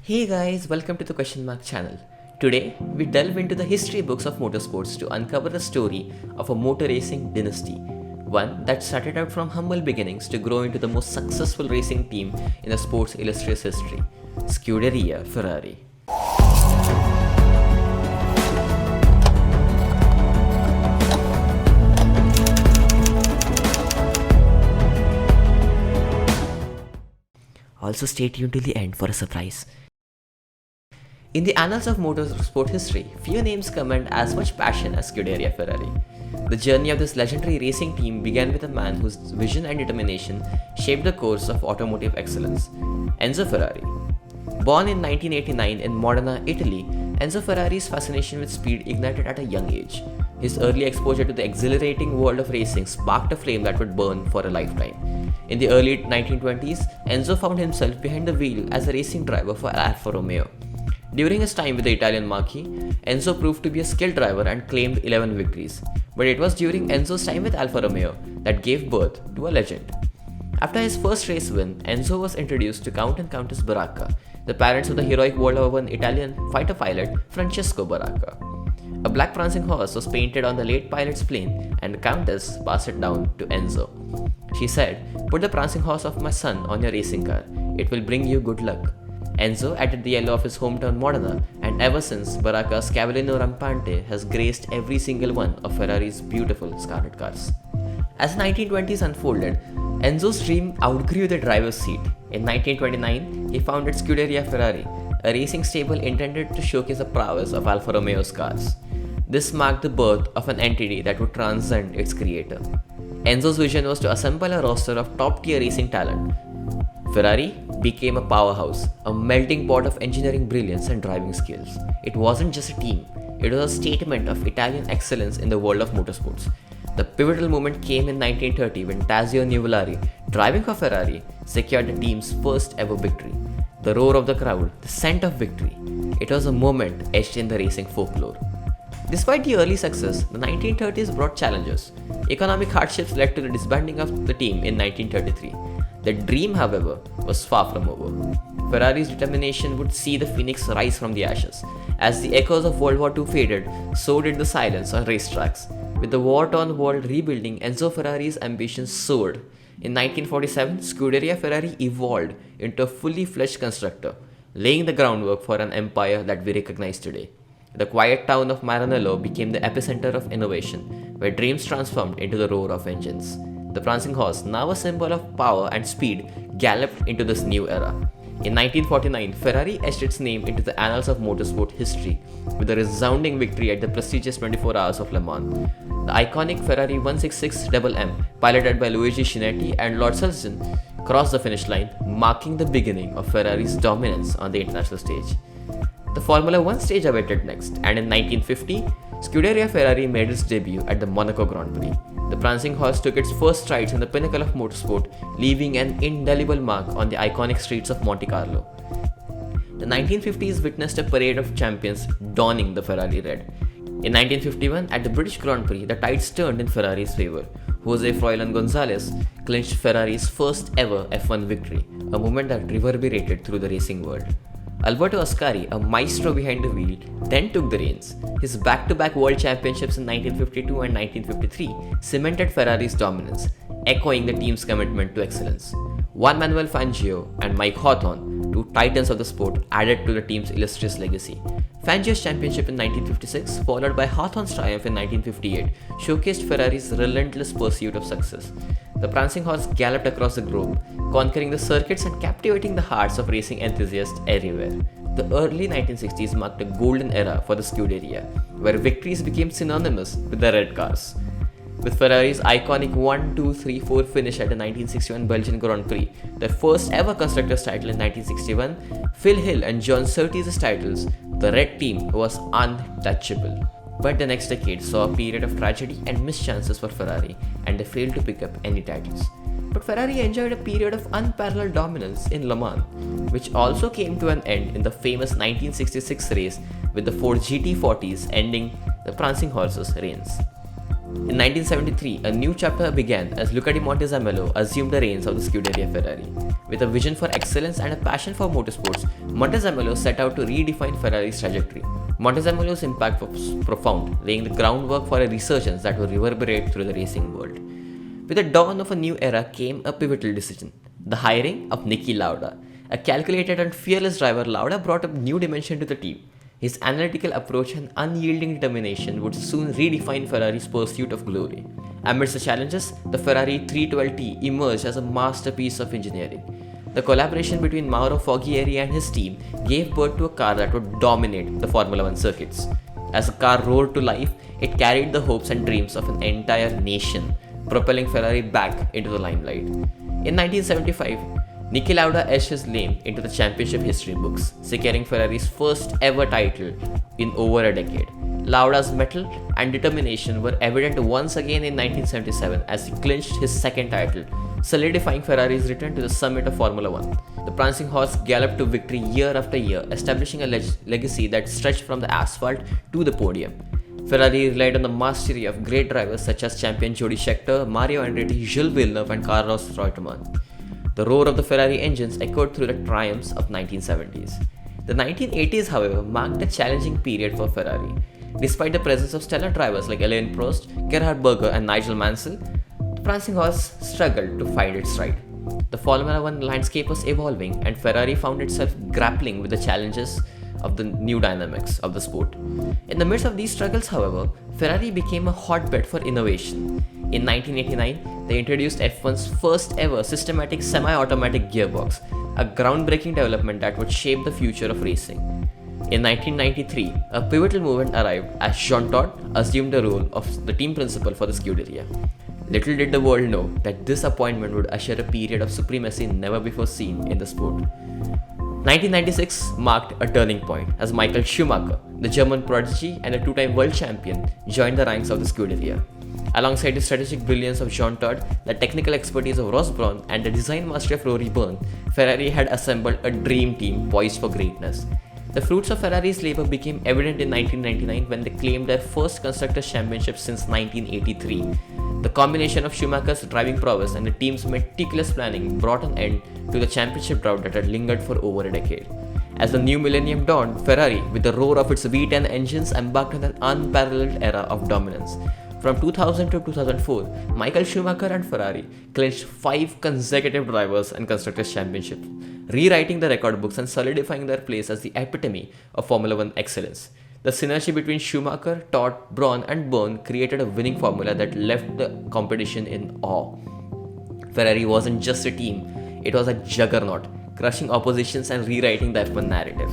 Hey guys, welcome to the Question Mark channel. Today, we delve into the history books of motorsports to uncover the story of a motor racing dynasty. One that started out from humble beginnings to grow into the most successful racing team in the sport's illustrious history, Scuderia Ferrari. Also stay tuned till the end for a surprise. In the annals of motorsport history, few names command as much passion as Scuderia Ferrari. The journey of this legendary racing team began with a man whose vision and determination shaped the course of automotive excellence, Enzo Ferrari. Born in 1989 in Modena, Italy, Enzo Ferrari's fascination with speed ignited at a young age. His early exposure to the exhilarating world of racing sparked a flame that would burn for a lifetime. In the early 1920s, Enzo found himself behind the wheel as a racing driver for Alfa Romeo. During his time with the Italian marquee, Enzo proved to be a skilled driver and claimed 11 victories. But it was during Enzo's time with Alfa Romeo that gave birth to a legend. After his first race win, Enzo was introduced to Count and Countess Baracca, the parents of the heroic World War I Italian fighter pilot Francesco Baracca. A black prancing horse was painted on the late pilot's plane, and the Countess passed it down to Enzo. She said, "Put the prancing horse of my son on your racing car. It will bring you good luck." Enzo added the yellow of his hometown Modena, and ever since, Baracca's Cavallino Rampante has graced every single one of Ferrari's beautiful scarlet cars. As the 1920s unfolded, Enzo's dream outgrew the driver's seat. In 1929, he founded Scuderia Ferrari, a racing stable intended to showcase the prowess of Alfa Romeo's cars. This marked the birth of an entity that would transcend its creator. Enzo's vision was to assemble a roster of top-tier racing talent. Ferrari became a powerhouse, a melting pot of engineering brilliance and driving skills. It wasn't just a team, it was a statement of Italian excellence in the world of motorsports. The pivotal moment came in 1930 when Tazio Nuvolari, driving for Ferrari, secured the team's first ever victory. The roar of the crowd, the scent of victory. It was a moment etched in the racing folklore. Despite the early success, the 1930s brought challenges. Economic hardships led to the disbanding of the team in 1933. The dream, however, was far from over. Ferrari's determination would see the phoenix rise from the ashes. As the echoes of World War II faded, so did the silence on racetracks. With the war-torn world rebuilding, Enzo Ferrari's ambitions soared. In 1947, Scuderia Ferrari evolved into a fully fledged constructor, laying the groundwork for an empire that we recognize today. The quiet town of Maranello became the epicenter of innovation, where dreams transformed into the roar of engines. The prancing horse, now a symbol of power and speed, galloped into this new era. In 1949, Ferrari etched its name into the annals of motorsport history with a resounding victory at the prestigious 24 Hours of Le Mans. The iconic Ferrari 166MM, piloted by Luigi Chinetti and Lord Sullivan, crossed the finish line, marking the beginning of Ferrari's dominance on the international stage. The Formula One stage awaited next, and in 1950, Scuderia Ferrari made its debut at the Monaco Grand Prix. The prancing horse took its first strides in the pinnacle of motorsport, leaving an indelible mark on the iconic streets of Monte Carlo. The 1950s witnessed a parade of champions donning the Ferrari red. In 1951, at the British Grand Prix, the tides turned in Ferrari's favour. Jose Froilan Gonzalez clinched Ferrari's first ever F1 victory, a moment that reverberated through the racing world. Alberto Ascari, a maestro behind the wheel, then took the reins. His back-to-back world championships in 1952 and 1953 cemented Ferrari's dominance, echoing the team's commitment to excellence. Juan Manuel Fangio and Mike Hawthorne, two titans of the sport, added to the team's illustrious legacy. Fangio's championship in 1956, followed by Hawthorne's triumph in 1958, showcased Ferrari's relentless pursuit of success. The prancing horse galloped across the globe, conquering the circuits and captivating the hearts of racing enthusiasts everywhere. The early 1960s marked a golden era for the Scuderia, where victories became synonymous with the red cars. With Ferrari's iconic 1-2-3-4 finish at the 1961 Belgian Grand Prix, their first ever constructors' title in 1961, Phil Hill and John Surtees's titles, the red team was untouchable. But the next decade saw a period of tragedy and mischances for Ferrari, and they failed to pick up any titles. But Ferrari enjoyed a period of unparalleled dominance in Le Mans, which also came to an end in the famous 1966 race with the Ford GT40s ending the prancing horse's reigns. In 1973, a new chapter began as Luca di Montezemolo assumed the reins of the Scuderia Ferrari. With a vision for excellence and a passion for motorsports, Montezemolo set out to redefine Ferrari's trajectory. Montezemolo's impact was profound, laying the groundwork for a resurgence that would reverberate through the racing world. With the dawn of a new era came a pivotal decision: the hiring of Niki Lauda. A calculated and fearless driver, Lauda brought a new dimension to the team. His analytical approach and unyielding determination would soon redefine Ferrari's pursuit of glory. Amidst the challenges, the Ferrari 312T emerged as a masterpiece of engineering. The collaboration between Mauro Foggieri and his team gave birth to a car that would dominate the Formula One circuits. As the car roared to life, it carried the hopes and dreams of an entire nation, propelling Ferrari back into the limelight. In 1975, Niki Lauda etched his name into the championship history books, securing Ferrari's first ever title in over a decade. Lauda's mettle and determination were evident once again in 1977 as he clinched his second title, solidifying Ferrari's return to the summit of Formula One. The prancing horse galloped to victory year after year, establishing a legacy that stretched from the asphalt to the podium. Ferrari relied on the mastery of great drivers such as champion Jody Scheckter, Mario Andretti, Jules Villeneuve, and Carlos Reutemann. The roar of the Ferrari engines echoed through the triumphs of 1970s. The 1980s, however, marked a challenging period for Ferrari. Despite the presence of stellar drivers like Alain Prost, Gerhard Berger, and Nigel Mansell, the prancing horse struggled to find its stride. The Formula One landscape was evolving, and Ferrari found itself grappling with the challenges of the new dynamics of the sport. In the midst of these struggles, however, Ferrari became a hotbed for innovation. In 1989, they introduced F1's first ever systematic semi-automatic gearbox, a groundbreaking development that would shape the future of racing. In 1993, a pivotal moment arrived as Jean Todt assumed the role of the team principal for the Scuderia. Little did the world know that this appointment would usher a period of supremacy never before seen in the sport. 1996 marked a turning point as Michael Schumacher, the German prodigy and a two-time world champion, joined the ranks of the Scuderia. Alongside the strategic brilliance of Jean Todt, the technical expertise of Ross Brawn, and the design mastery of Rory Byrne, Ferrari had assembled a dream team poised for greatness. The fruits of Ferrari's labor became evident in 1999 when they claimed their first Constructors' Championship since 1983. The combination of Schumacher's driving prowess and the team's meticulous planning brought an end to the championship drought that had lingered for over a decade. As the new millennium dawned, Ferrari, with the roar of its V10 engines, embarked on an unparalleled era of dominance. From 2000 to 2004, Michael Schumacher and Ferrari clinched 5 consecutive Drivers' and Constructors' Championships, rewriting the record books and solidifying their place as the epitome of Formula One excellence. The synergy between Schumacher, Todt, Brawn, and Byrne created a winning formula that left the competition in awe. Ferrari wasn't just a team, it was a juggernaut, crushing oppositions and rewriting the F1 narrative.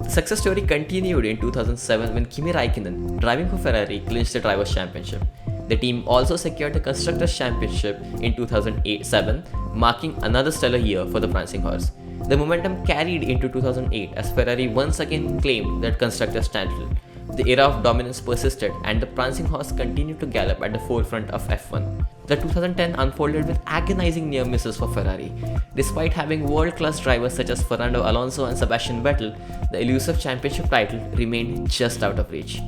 The success story continued in 2007 when Kimi Raikkonen, driving for Ferrari, clinched the Drivers' Championship. The team also secured the Constructors' Championship in 2007, marking another stellar year for the prancing horse. The momentum carried into 2008 as Ferrari once again claimed that Constructors' title. The era of dominance persisted and the prancing horse continued to gallop at the forefront of F1. The 2010 unfolded with agonizing near misses for Ferrari. Despite having world-class drivers such as Fernando Alonso and Sebastian Vettel, the elusive championship title remained just out of reach.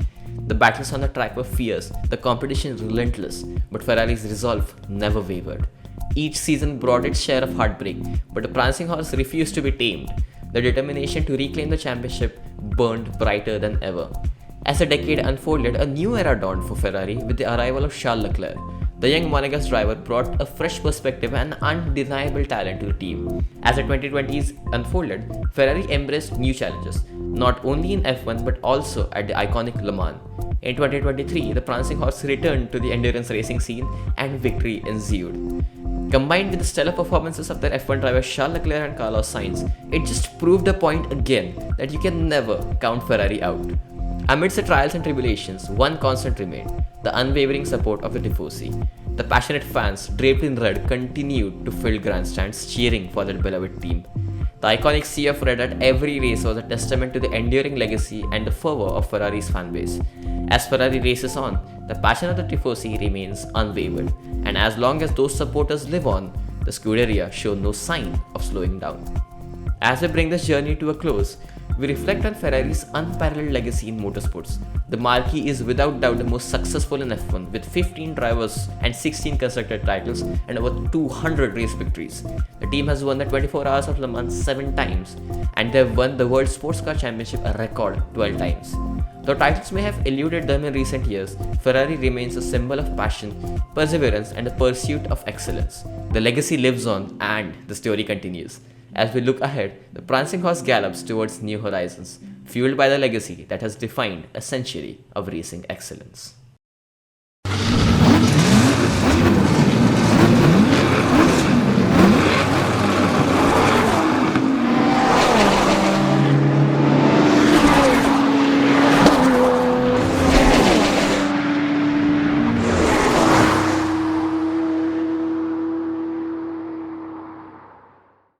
The battles on the track were fierce, the competition relentless, but Ferrari's resolve never wavered. Each season brought its share of heartbreak, but the prancing horse refused to be tamed. The determination to reclaim the championship burned brighter than ever. As the decade unfolded, a new era dawned for Ferrari with the arrival of Charles Leclerc. The young Monegasque driver brought a fresh perspective and undeniable talent to the team. As the 2020s unfolded, Ferrari embraced new challenges, not only in F1 but also at the iconic Le Mans. In 2023, the prancing horse returned to the endurance racing scene and victory ensued. Combined with the stellar performances of their F1 drivers Charles Leclerc and Carlos Sainz, it just proved a point again that you can never count Ferrari out. Amidst the trials and tribulations, one constant remained: the unwavering support of the Tifosi. The passionate fans, draped in red, continued to fill grandstands cheering for their beloved team. The iconic sea of red at every race was a testament to the enduring legacy and the fervor of Ferrari's fanbase. As Ferrari races on, the passion of the Tifosi remains unwavered, and as long as those supporters live on, the Scuderia show no sign of slowing down. As we bring this journey to a close, we reflect on Ferrari's unparalleled legacy in motorsports. The marquee is without doubt the most successful in F1, with 15 drivers and 16 constructor titles and over 200 race victories. The team has won the 24 Hours of Le Mans 7 times, and they have won the World Sports Car Championship a record 12 times. Though titles may have eluded them in recent years, Ferrari remains a symbol of passion, perseverance, and the pursuit of excellence. The legacy lives on, and the story continues. As we look ahead, the prancing horse gallops towards new horizons, fueled by the legacy that has defined a century of racing excellence.